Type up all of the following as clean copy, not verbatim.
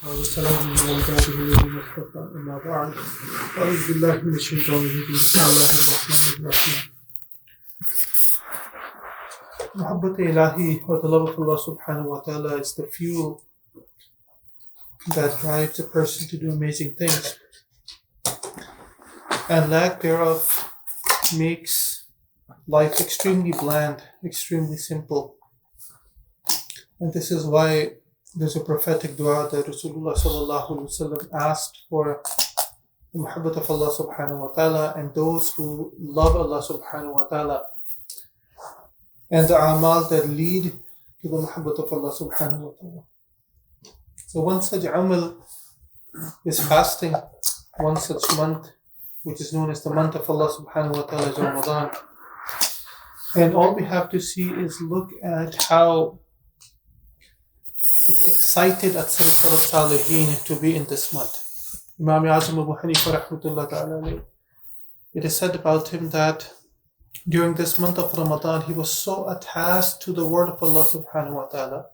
والسلام على عباده الذين اصطفى أما بعد أعوذ بالله من الشيطان الرجيم بسم الله الرحمن الرحيم Muhabbat ilahi or the love of Allah subhanahu wa ta'ala is the fuel that drives a person to do amazing things, and lack thereof makes life extremely bland, extremely simple. And this is why there's a prophetic dua that Rasulullah sallallahu alaihi wasallam asked for the muhabbat of Allah subhanahu wa ta'ala and those who love Allah subhanahu wa ta'ala, and the amal that lead to the muhabbat of Allah subhanahu wa ta'ala. So one such amal is fasting, one such month, which is known as the month of Allah subhanahu wa ta'ala, is Ramadan. And all we have to see is look at how it excited Salaf al-Salihin to be in this month. Imam Azam Abu Hanifa rahmatullah ta'ala, it is said about him that during this month of Ramadan, he was so attached to the word of Allah subhanahu wa ta'ala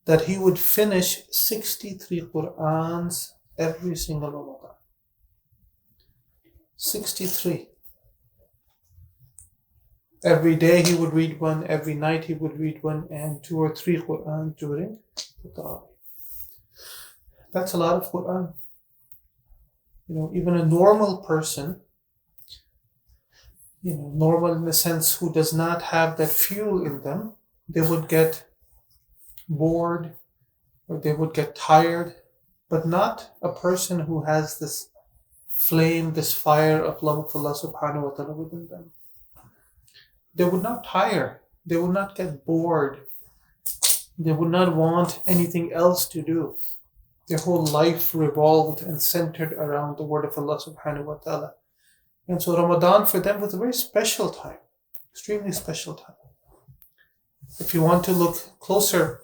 that he would finish 63 Qur'ans every single Ramadan. 63. Every day he would read one, every night he would read one, and 2 or 3 Qur'an during the Tarawih. That's a lot of Qur'an. Even a normal person, normal in the sense who does not have that fuel in them, they would get bored or they would get tired, but not a person who has this flame, this fire of love of Allah subhanahu wa ta'ala within them. They would not tire, they would not get bored, they would not want anything else to do. Their whole life revolved and centered around the word of Allah subhanahu wa ta'ala. And so Ramadan for them was a very special time, extremely special time. If you want to look closer,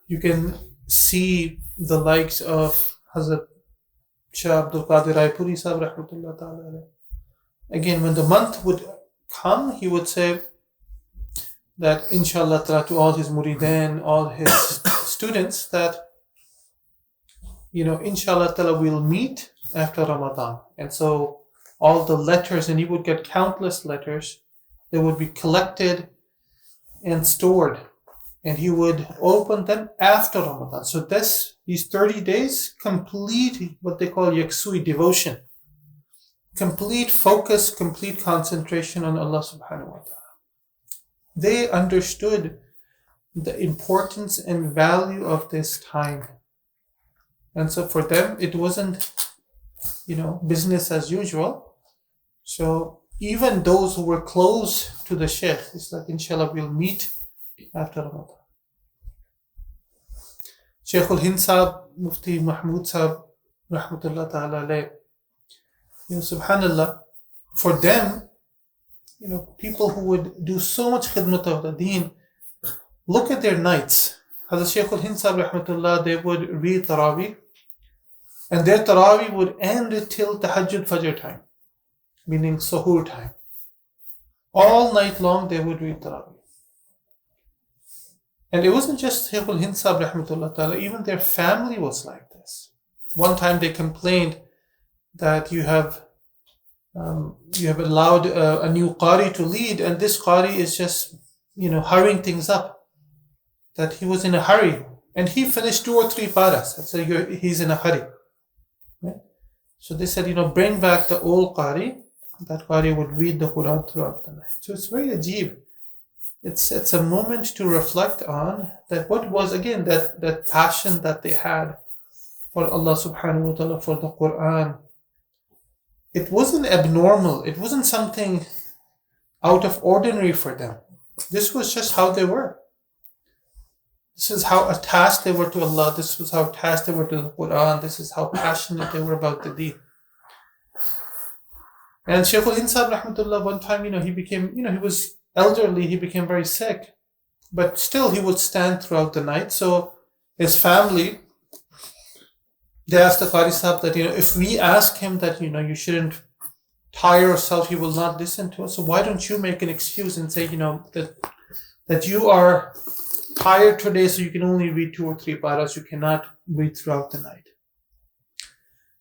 you can see the likes of Hazrat Shaykh Abdul Qadir Raipuri Sahib rahmatullah ta'ala. Again, when the month would come, he would say that inshallah ta'ala to all his murideen, all his students, that inshallah ta'ala we'll meet after Ramadan. And so all the letters, and he would get countless letters, they would be collected and stored, and he would open them after Ramadan. So these 30 days complete what they call yaksui, devotion, complete focus, complete concentration on Allah subhanahu wa ta'ala. They understood the importance and value of this time. And so for them, it wasn't business as usual. So even those who were close to the Shaykh, it's like, inshallah, we'll meet after Ramadan. Shaykh al-Hind Sahib, Mufti Mahmud Sahib, rahmatullah ta'ala alayh, subhanallah, for them, people who would do so much khidmat of the deen, look at their nights. Hazrat Shaykh al-Hind Sahib, rahmatullah, they would read Tarawih, and their Tarawih would end till Tahajjud Fajr time, meaning Suhoor time. All night long they would read Tarawih. And it wasn't just Shaykh al-Hind Sahib rahmatullah ta'ala, even their family was like this. One time they complained that you have allowed a new Qari to lead, and this Qari is just hurrying things up. That he was in a hurry, and he finished 2 or 3 paras. So he's in a hurry. Right? So they said, bring back the old Qari. That Qari would read the Quran throughout the night. So it's very ajib. It's a moment to reflect on that what was, again, that passion that they had for Allah subhanahu wa ta'ala, for the Quran. It wasn't abnormal. It wasn't something out of ordinary for them. This was just how they were. This is how attached they were to Allah. This was how attached they were to the Quran. This is how passionate they were about the deen. And Shaykh al-Hind Sahib rahmatullah, one time, he became, he was elderly, he became very sick, but still he would stand throughout the night. So his family, they asked the Qari Sahib that, if we ask him that, you shouldn't tire yourself, he will not listen to us. So why don't you make an excuse and say, that you are tired today, so you can only read 2 or 3 paras. You cannot read throughout the night.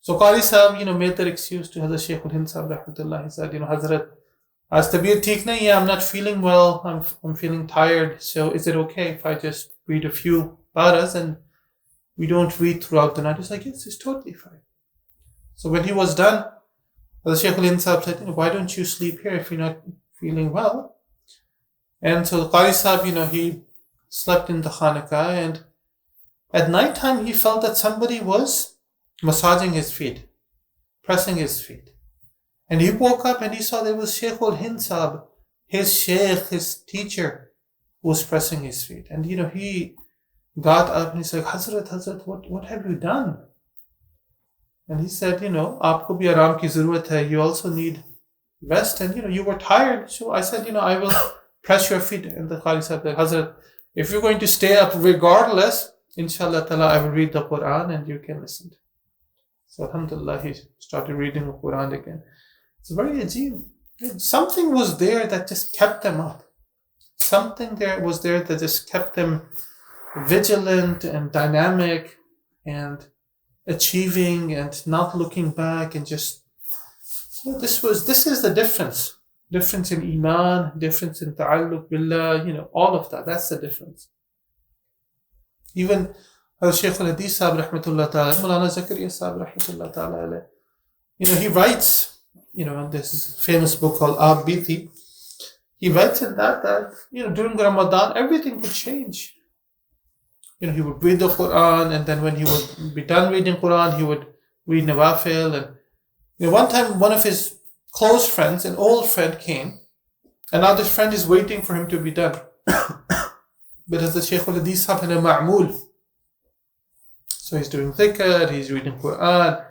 So Qari Sahib, made that excuse to Hazrat Shaykh al-Hind Sahib rahmatullah. He said, Hazrat, as tabiyyat theek nahi hai, I'm not feeling well, I'm feeling tired, so is it okay if I just read a few paras and we don't read throughout the night? He's like, yes, it's totally fine. So when he was done, the Shaykh al-Hind Sahib said, why don't you sleep here if you're not feeling well? And so the Qari Sahib, he slept in the Khanaqah, and at night time he felt that somebody was massaging his feet, pressing his feet. And he woke up and he saw there was Shaykh al-Hind Sahib, his Shaykh, his teacher, who was pressing his feet. And he got up and he's like, Hazrat, what have you done? And he said, aapko bhi aaram ki zarurat hai, you also need rest, and you were tired. So I said, I will press your feet. And the Qari said, Hazrat, if you're going to stay up regardless, inshallah ta'ala, I will read the Quran and you can listen. So alhamdulillah, he started reading the Quran again. It's very ajeeb. Something was there that just kept them up. Something there was there that just kept them vigilant and dynamic and achieving and not looking back, and just this is the difference in iman, difference in ta'alluq billah, all of that. That's the difference. Even Shaykh al-Hadith Sahib rahmatullah ta'ala, Maulana Zakaria Sahib rahmatullah ta'ala, he writes, in this famous book called Abiti, he writes in that during Ramadan everything would change. He would read the Quran, and then when he would be done reading Quran, he would read Nawafil. And one time one of his close friends, an old friend, came, and now this friend is waiting for him to be done. But as the Shaykh al-Hadith Sahib had a ma'mul, so he's doing dhikr, he's reading Quran,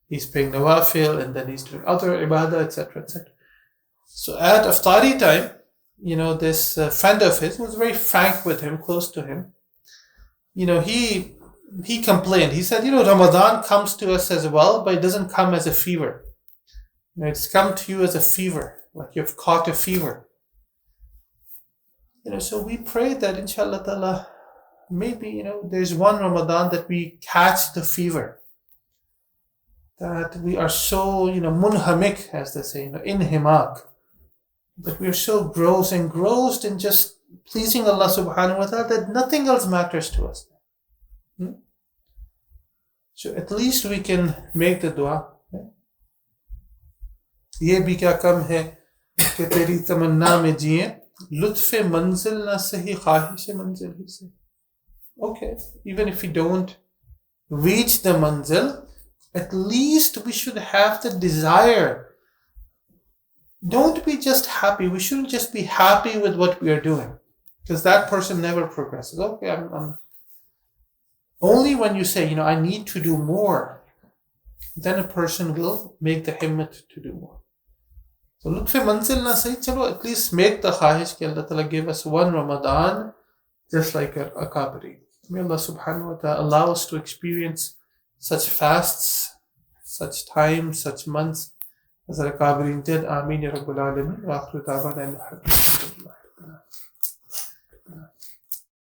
he's praying Nawafil, and then he's doing other ibadah, etc., etc. So at Iftari time, this friend of his was very frank with him, close to him. He complained. He said, Ramadan comes to us as well, but it doesn't come as a fever. It's come to you as a fever, like you've caught a fever. So we pray that inshallah ta'ala, maybe, there's one Ramadan that we catch the fever. That we are so, munhamik, as they say, inhimak. That we are so engrossed in just pleasing Allah subhanahu wa ta'ala that nothing else matters to us. So at least we can make the dua. ये भी क्या कम है कि तेरी तमन्ना में जिए लुत्फ़े मंजिल ना सही ख्वाहिश मंजिल ही से. Okay, even if we don't reach the manzil, at least we should have the desire. Don't be just happy. We shouldn't just be happy with what we are doing, because that person never progresses. Okay, I'm only when you say, I need to do more, then a person will make the himmat to do more. So lutfe manzil na sahi, chalo, at least make the khahish ki Allah Ta'ala give us one Ramadan just like a kabri. May Allah subhanahu wa ta'ala allow us to experience such fasts, such times, such months as our kabri did. Ameen ya Rabbul Alameen. Wa akhiru da'wana alhamdulillah.